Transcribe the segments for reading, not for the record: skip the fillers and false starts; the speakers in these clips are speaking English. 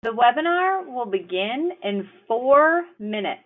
The webinar will begin in 4 minutes.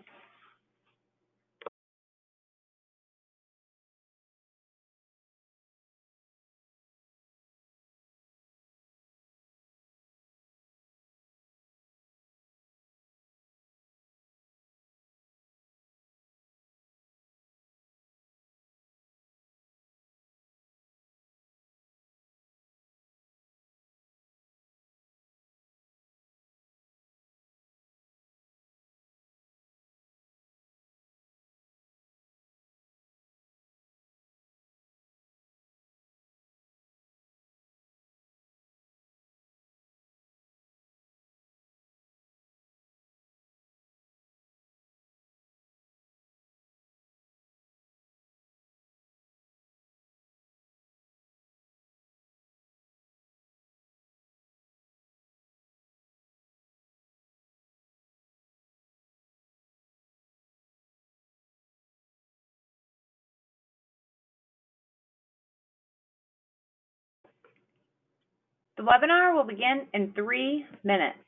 The webinar will begin in 3 minutes.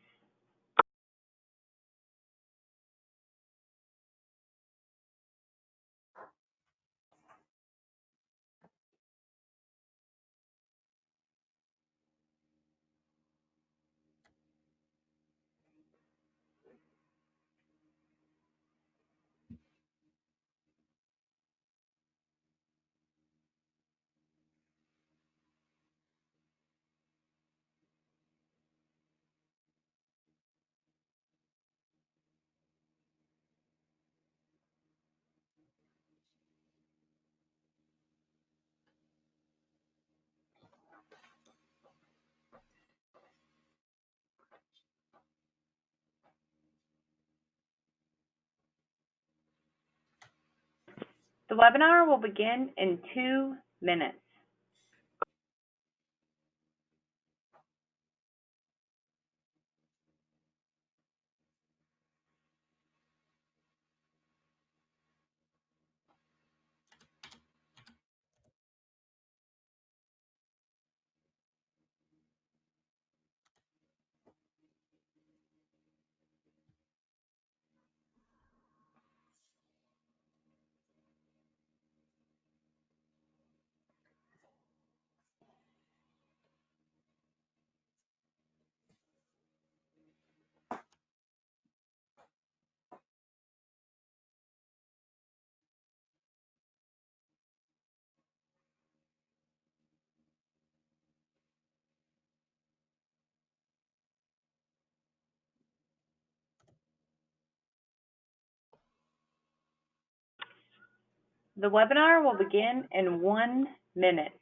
The webinar will begin in 2 minutes. The webinar will begin in 1 minute.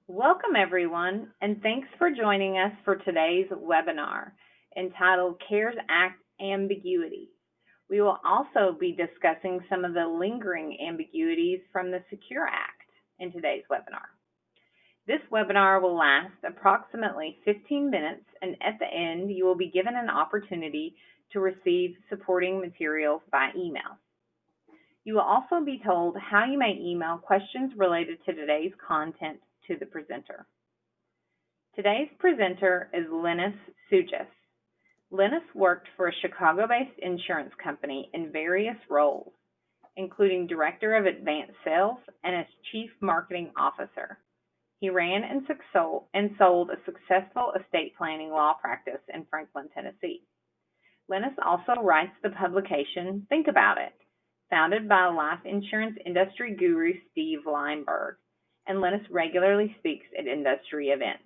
Welcome everyone, and thanks for joining us for today's webinar entitled CARES Act Ambiguities. We will also be discussing some of the lingering ambiguities from the SECURE Act in today's webinar. This webinar will last approximately 15 minutes, and at the end you will be given an opportunity to receive supporting materials by email. You will also be told how you may email questions related to today's content to the presenter. Today's presenter is Linus Sugis. Linus worked for a Chicago-based insurance company in various roles, including Director of Advanced Sales and as Chief Marketing Officer. He ran and sold a successful estate planning law practice in Franklin, Tennessee. Lennis also writes the publication Think About It, founded by life insurance industry guru Steve Lineberg, and Lennis regularly speaks at industry events.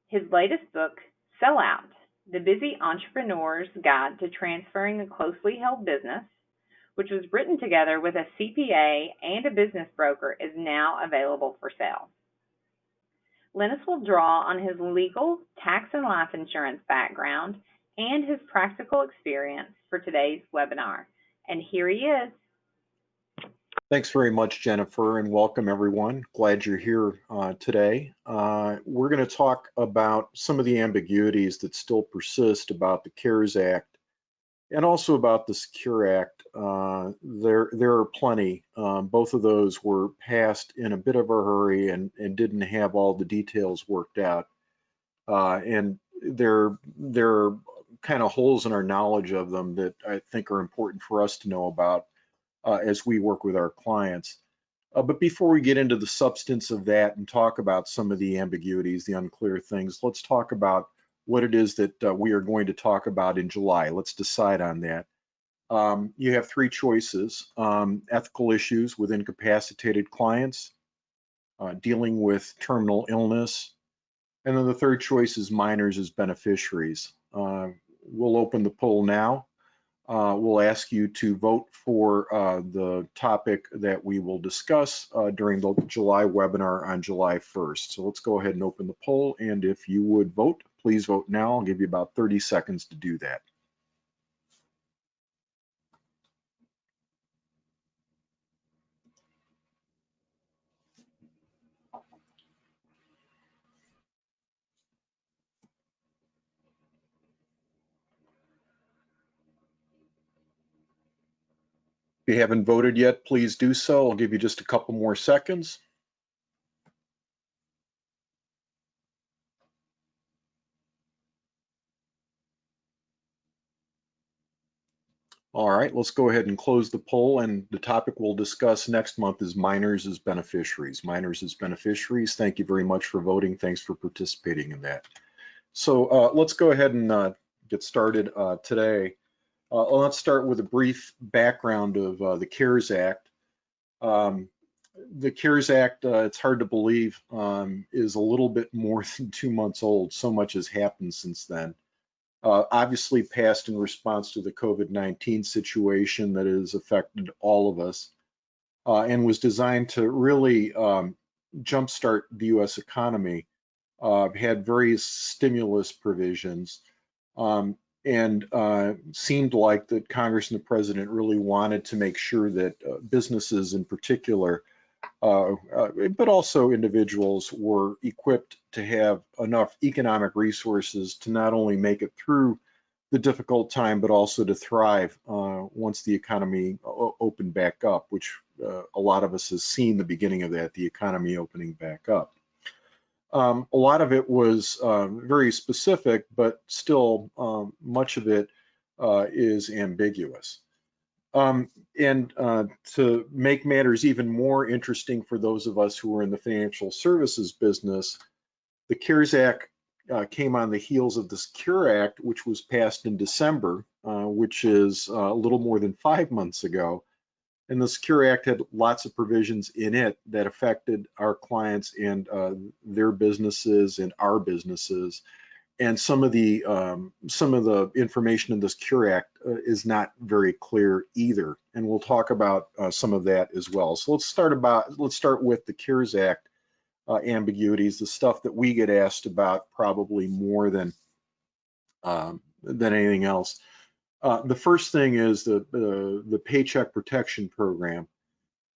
His latest book, Sell Out, The Busy Entrepreneur's Guide to Transferring a Closely Held Business, which was written together with a CPA and a business broker, is now available for sale. Lennis will draw on his legal, tax, and life insurance background and his practical experience for today's webinar. And here he is. Thanks very much, Jennifer, and welcome everyone. Glad you're here today. We're going to talk about some of the ambiguities that still persist about the CARES Act and also about the Secure Act. There are plenty. Both of those were passed in a bit of a hurry and didn't have all the details worked out. And there are kind of holes in our knowledge of them that I think are important for us to know about as we work with our clients. But before we get into the substance of that and talk about some of the ambiguities, the unclear things, let's talk about what it is that we are going to talk about in July. Let's decide on that. You have three choices: ethical issues with incapacitated clients, dealing with terminal illness, and then the third choice is minors as beneficiaries. We'll open the poll now. We'll ask you to vote for the topic that we will discuss during the July webinar on July 1st. So let's go ahead and open the poll, and if you would vote, please vote now. I'll give you about 30 seconds to do that. If you haven't voted yet, please do so. I'll give you just a couple more seconds. All right, let's go ahead and close the poll, and the topic we'll discuss next month is minors as beneficiaries. Minors as beneficiaries, thank you very much for voting. Thanks for participating in that. So let's go ahead and get started today. Let's start with a brief background of the CARES Act. The CARES Act, it's hard to believe, is a little bit more than 2 months old. So much has happened since then. Obviously passed in response to the COVID-19 situation that has affected all of us, and was designed to really jumpstart the US economy. Had various stimulus provisions, and seemed like that Congress and the President really wanted to make sure that businesses in particular, but also individuals, were equipped to have enough economic resources to not only make it through the difficult time, but also to thrive once the economy opened back up, which a lot of us has seen the beginning of that, the economy opening back up. A lot of it was very specific, but still much of it is ambiguous. And to make matters even more interesting for those of us who are in the financial services business, the CARES Act came on the heels of the Secure Act, which was passed in December, which is a little more than 5 months ago. And the Secure Act had lots of provisions in it that affected our clients and their businesses and our businesses. And some of the information in the Secure Act is not very clear either. And we'll talk about some of that as well. So let's start with the CARES Act ambiguities, the stuff that we get asked about probably more than anything else. The first thing is the Paycheck Protection Program.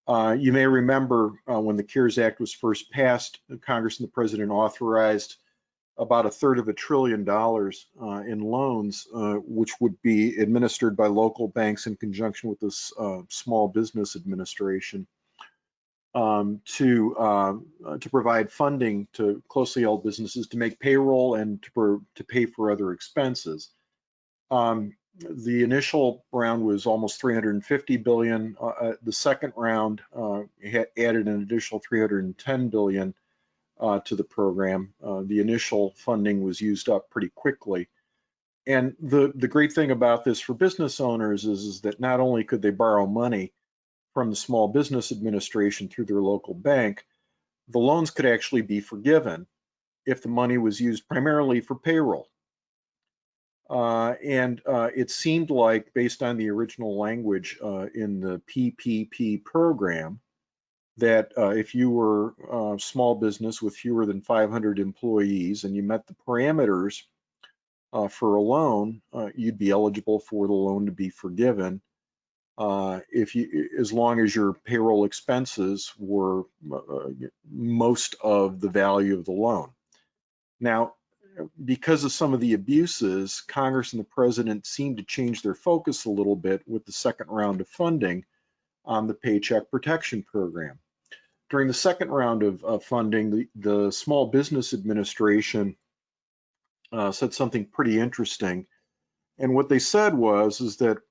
You may remember when the CARES Act was first passed, Congress and the President authorized about $1/3 trillion in loans, which would be administered by local banks in conjunction with this Small Business Administration, to provide funding to closely held businesses to make payroll and to pay for other expenses. The initial round was almost $350 billion. The second round had added an additional $310 billion to the program. The initial funding was used up pretty quickly. And the great thing about this for business owners is that not only could they borrow money from the Small Business Administration through their local bank, the loans could actually be forgiven if the money was used primarily for payroll. It seemed like, based on the original language in the PPP program, that if you were a small business with fewer than 500 employees and you met the parameters for a loan, you'd be eligible for the loan to be forgiven as long as your payroll expenses were most of the value of the loan. Now, because of some of the abuses, Congress and the president seemed to change their focus a little bit with the second round of funding on the Paycheck Protection Program. During the second round of funding, the Small Business Administration said something pretty interesting. And what they said is that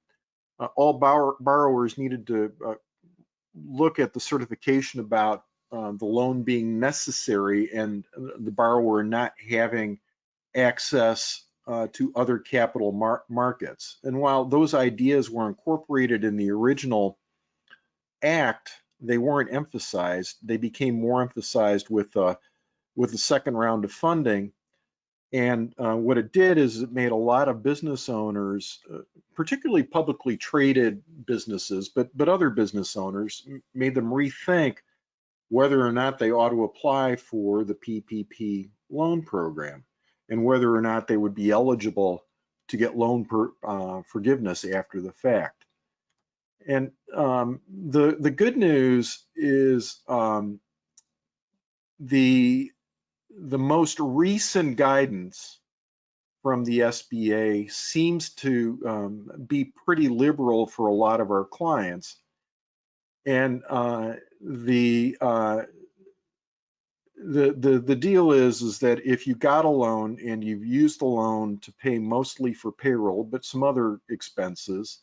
all borrowers needed to look at the certification about the loan being necessary and the borrower not having access to other capital markets. And while those ideas were incorporated in the original act, they weren't emphasized. They became more emphasized with the second round of funding. And what it did is it made a lot of business owners, particularly publicly traded businesses, but other business owners, made them rethink whether or not they ought to apply for the PPP loan program and whether or not they would be eligible to get loan forgiveness after the fact. And the good news is the most recent guidance from the SBA seems to be pretty liberal for a lot of our clients. And the deal is that if you got a loan and you've used the loan to pay mostly for payroll, but some other expenses,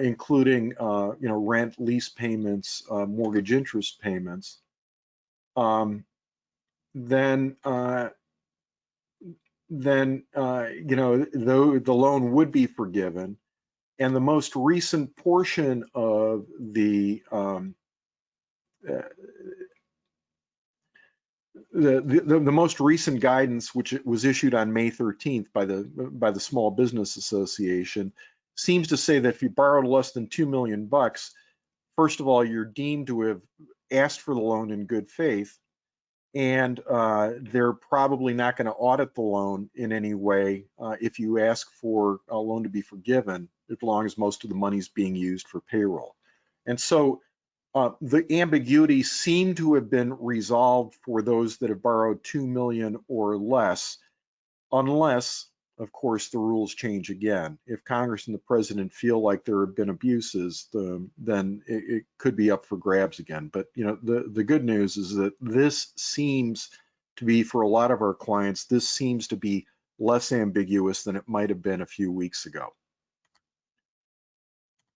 including rent, lease payments, mortgage interest payments, then the loan would be forgiven. And the most recent portion of the most recent guidance, which was issued on May 13th by the Small Business Association, seems to say that if you borrowed less than $2 million, first of all, you're deemed to have asked for the loan in good faith, and they're probably not going to audit the loan in any way if you ask for a loan to be forgiven, as long as most of the money is being used for payroll. And so the ambiguity seemed to have been resolved for those that have borrowed $2 million or less, unless, of course, the rules change again. If Congress and the president feel like there have been abuses, then it could be up for grabs again. But the good news is that this seems to be, for a lot of our clients, this seems to be less ambiguous than it might have been a few weeks ago.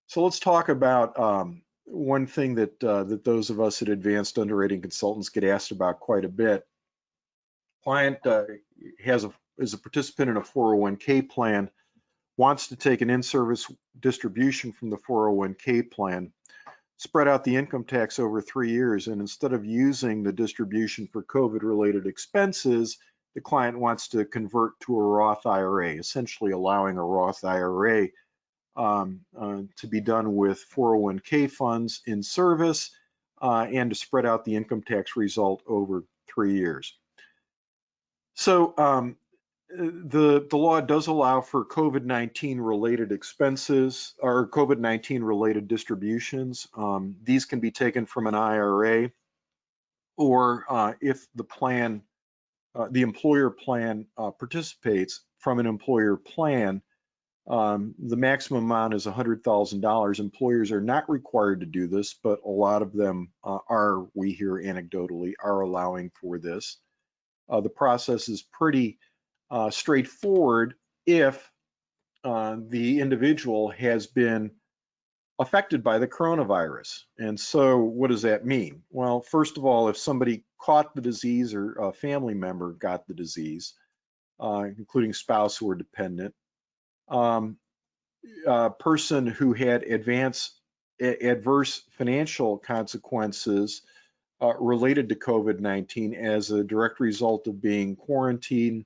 So let's talk about one thing that those of us at Advanced Underwriting Consultants get asked about quite a bit. Client is a participant in a 401k plan, wants to take an in-service distribution from the 401k plan, spread out the income tax over 3 years, and instead of using the distribution for COVID-related expenses, the client wants to convert to a Roth IRA, essentially allowing a Roth IRA to be done with 401k funds in service and to spread out the income tax result over 3 years. So the law does allow for COVID-19 related expenses or COVID-19 related distributions. These can be taken from an IRA, or if the plan, the employer plan participates from an employer plan, the maximum amount is $100,000. Employers are not required to do this, but a lot of them are, we hear anecdotally, are allowing for this. The process is pretty straightforward if the individual has been affected by the coronavirus. And so what does that mean? Well, first of all, if somebody caught the disease or a family member got the disease, including spouse or dependent, person who had adverse financial consequences related to COVID-19 as a direct result of being quarantined,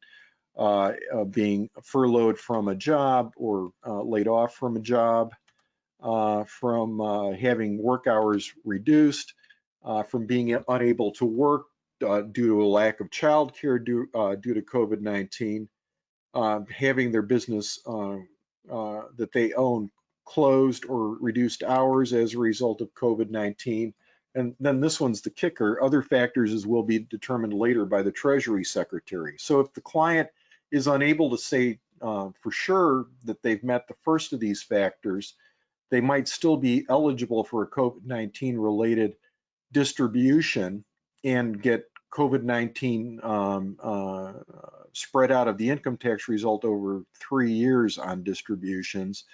being furloughed from a job or laid off from a job, from having work hours reduced, from being unable to work due to a lack of childcare due to COVID-19, having their business that they own closed or reduced hours as a result of COVID-19. And then this one's the kicker. Other factors will be determined later by the Treasury Secretary. So if the client is unable to say for sure that they've met the first of these factors, they might still be eligible for a COVID-19 related distribution and get COVID-19 spread out of the income tax result over 3 years on distributions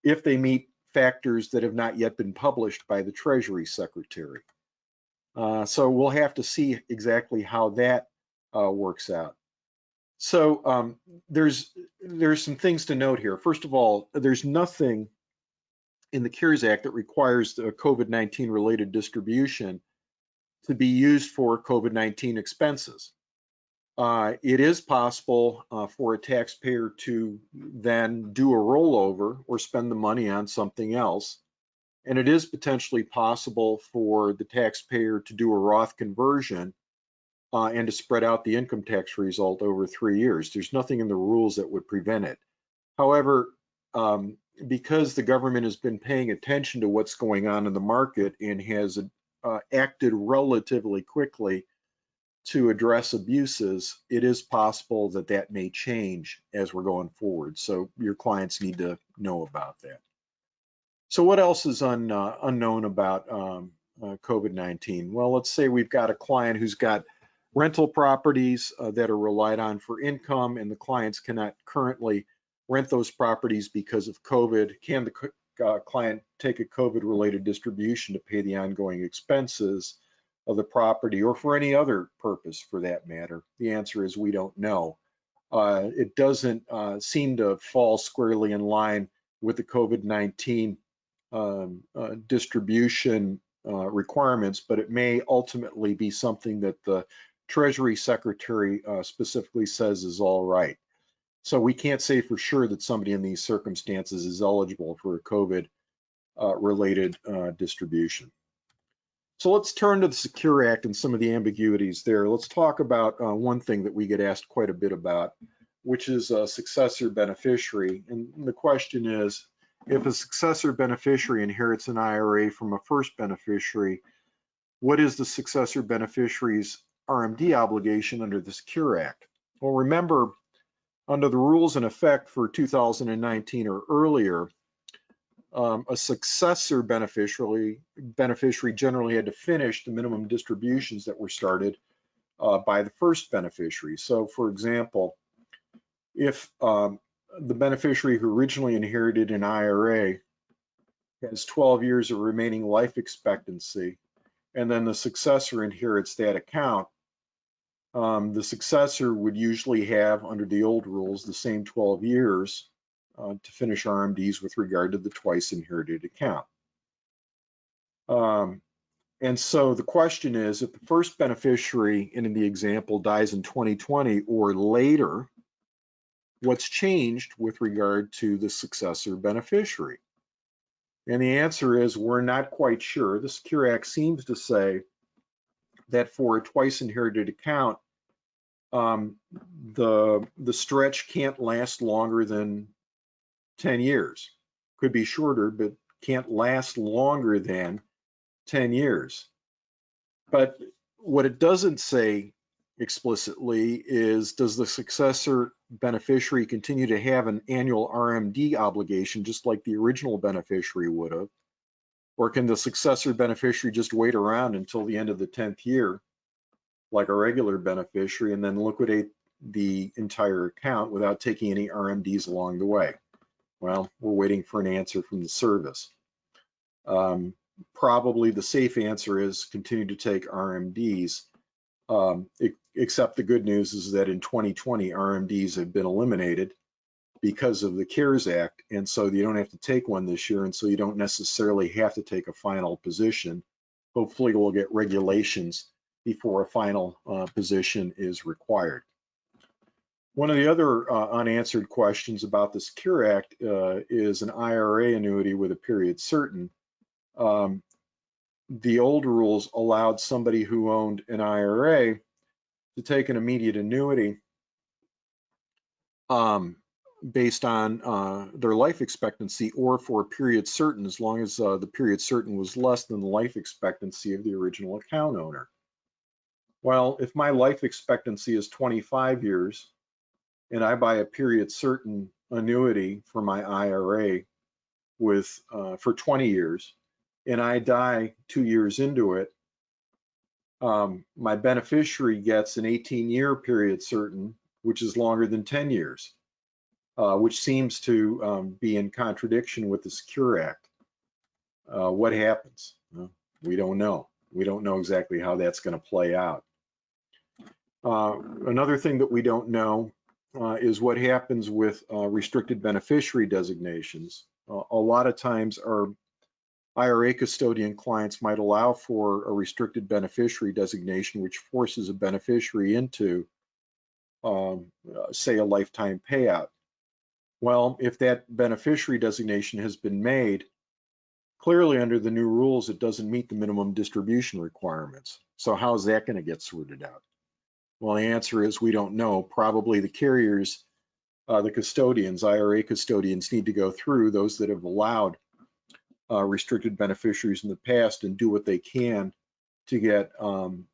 if they meet factors that have not yet been published by the Treasury Secretary. So we'll have to see exactly how that works out. So there's some things to note here. First of all, there's nothing in the CARES Act that requires the COVID-19 related distribution to be used for COVID-19 expenses. It is possible for a taxpayer to then do a rollover or spend the money on something else. And it is potentially possible for the taxpayer to do a Roth conversion and to spread out the income tax result over 3 years. There's nothing in the rules that would prevent it. However, because the government has been paying attention to what's going on in the market and has acted relatively quickly to address abuses, it is possible that that may change as we're going forward. So your clients need to know about that. So what else is unknown about COVID-19? Well, let's say we've got a client who's got rental properties that are relied on for income, and the clients cannot currently rent those properties because of COVID. Can the client take a COVID-related distribution to pay the ongoing expenses of the property, or for any other purpose for that matter? The answer is we don't know. It doesn't seem to fall squarely in line with the COVID-19 distribution requirements, but it may ultimately be something that the Treasury Secretary specifically says is all right. So we can't say for sure that somebody in these circumstances is eligible for a COVID related distribution. So let's turn to the Secure Act and some of the ambiguities there. Let's talk about one thing that we get asked quite a bit about, which is a successor beneficiary. And the question is, if a successor beneficiary inherits an IRA from a first beneficiary, what is the successor beneficiary's RMD obligation under the Secure Act? Well, remember, under the rules in effect for 2019 or earlier, a successor beneficiary generally had to finish the minimum distributions that were started by the first beneficiary. So, for example, if the beneficiary who originally inherited an IRA has 12 years of remaining life expectancy, and then the successor inherits that account, the successor would usually have, under the old rules, the same 12 years to finish RMDs with regard to the twice inherited account. And so the question is, if the first beneficiary in the example dies in 2020 or later, what's changed with regard to the successor beneficiary? And the answer is we're not quite sure. The Secure Act seems to say that for a twice inherited account, the stretch can't last longer than 10 years. Could be shorter, but can't last longer than 10 years. But what it doesn't say explicitly is, does the successor beneficiary continue to have an annual RMD obligation just like the original beneficiary would have? Or can the successor beneficiary just wait around until the end of the 10th year, like a regular beneficiary, and then liquidate the entire account without taking any RMDs along the way? Well, we're waiting for an answer from the service. Probably the safe answer is continue to take RMDs, except the good news is that in 2020, RMDs have been eliminated. because of the CARES Act, and so you don't have to take one this year, and so you don't necessarily have to take a final position. Hopefully we'll get regulations before a final position is required. One of the other unanswered questions about the Secure Act is an IRA annuity with a period certain. The old rules allowed somebody who owned an IRA to take an immediate annuity based on their life expectancy, or for a period certain, as long as the period certain was less than the life expectancy of the original account owner. Well, if my life expectancy is 25 years and I buy a period certain annuity for my IRA with for 20 years, and I die 2 years into it, my beneficiary gets an 18-year period certain, which is longer than 10 years, which seems to be in contradiction with the Secure Act. What happens? We don't know. We don't know exactly how that's going to play out. Another thing that we don't know is what happens with restricted beneficiary designations. A lot of times our IRA custodian clients might allow for a restricted beneficiary designation, which forces a beneficiary into, say, a lifetime payout. Well, if that beneficiary designation has been made, clearly under the new rules, it doesn't meet the minimum distribution requirements. So how is that going to get sorted out? Well, the answer is we don't know. Probably the carriers, the custodians, IRA custodians, need to go through those that have allowed restricted beneficiaries in the past and do what they can to get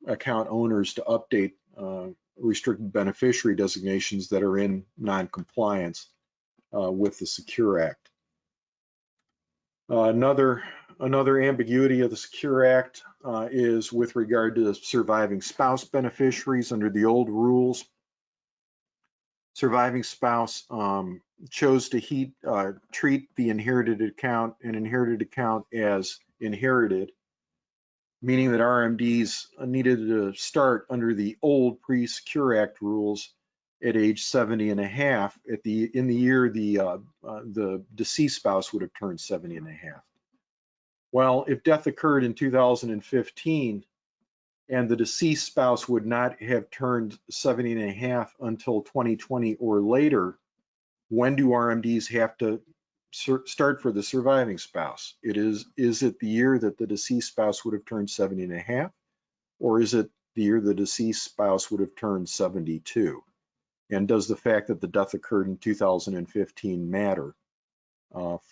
account owners to update restricted beneficiary designations that are in non-compliance with the Secure Act. Another ambiguity of the Secure Act is with regard to surviving spouse beneficiaries. Under the old rules, surviving spouse chose to treat the an inherited account as inherited, meaning that RMDs needed to start under the old pre-Secure Act rules at age 70 and a half in the year the deceased spouse would have turned 70 and a half. Well, if death occurred in 2015 and the deceased spouse would not have turned 70 and a half until 2020 or later, when do RMDs have to start for the surviving spouse? Is it the year that the deceased spouse would have turned 70 and a half, or is it the year the deceased spouse would have turned 72? And does the fact that the death occurred in 2015 matter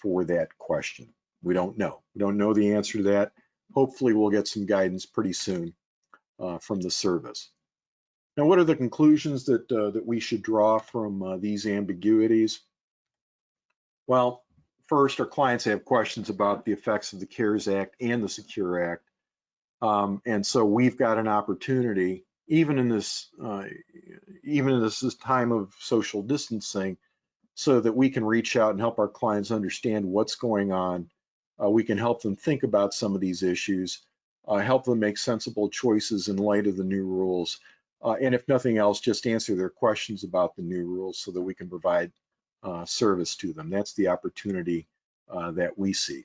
for that question? We don't know. We don't know the answer to that. Hopefully we'll get some guidance pretty soon from the service. Now, what are the conclusions that we should draw from these ambiguities? Well, first, our clients have questions about the effects of the CARES Act and the Secure Act. And so we've got an opportunity, even in this time of social distancing, so that we can reach out and help our clients understand what's going on. We can help them think about some of these issues, help them make sensible choices in light of the new rules, and if nothing else, just answer their questions about the new rules so that we can provide service to them. That's the opportunity that we see.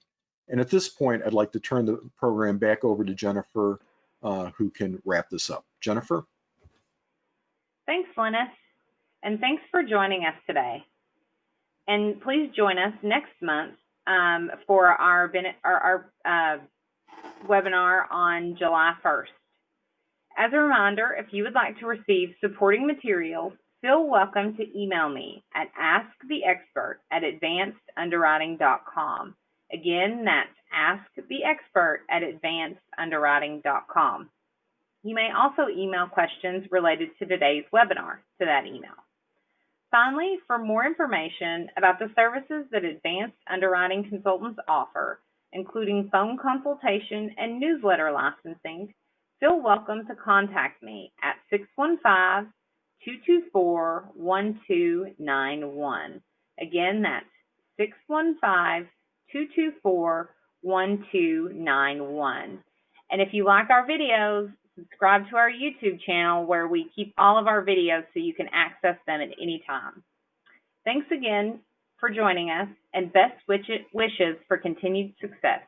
And at this point, I'd like to turn the program back over to Jennifer, who can wrap this up. Jennifer? Thanks, Linus, and thanks for joining us today. And please join us next month for our webinar on July 1st. As a reminder, if you would like to receive supporting materials, feel welcome to email me at asktheexpert@advancedunderwriting.com. Again, that's asktheexpert@advancedunderwriting.com. You may also email questions related to today's webinar to that email. Finally, for more information about the services that Advanced Underwriting Consultants offer, including phone consultation and newsletter licensing, feel welcome to contact me at 615-224-1291. Again, that's 615-224-1291. And if you like our videos, subscribe to our YouTube channel where we keep all of our videos so you can access them at any time. Thanks again for joining us, and best wishes for continued success.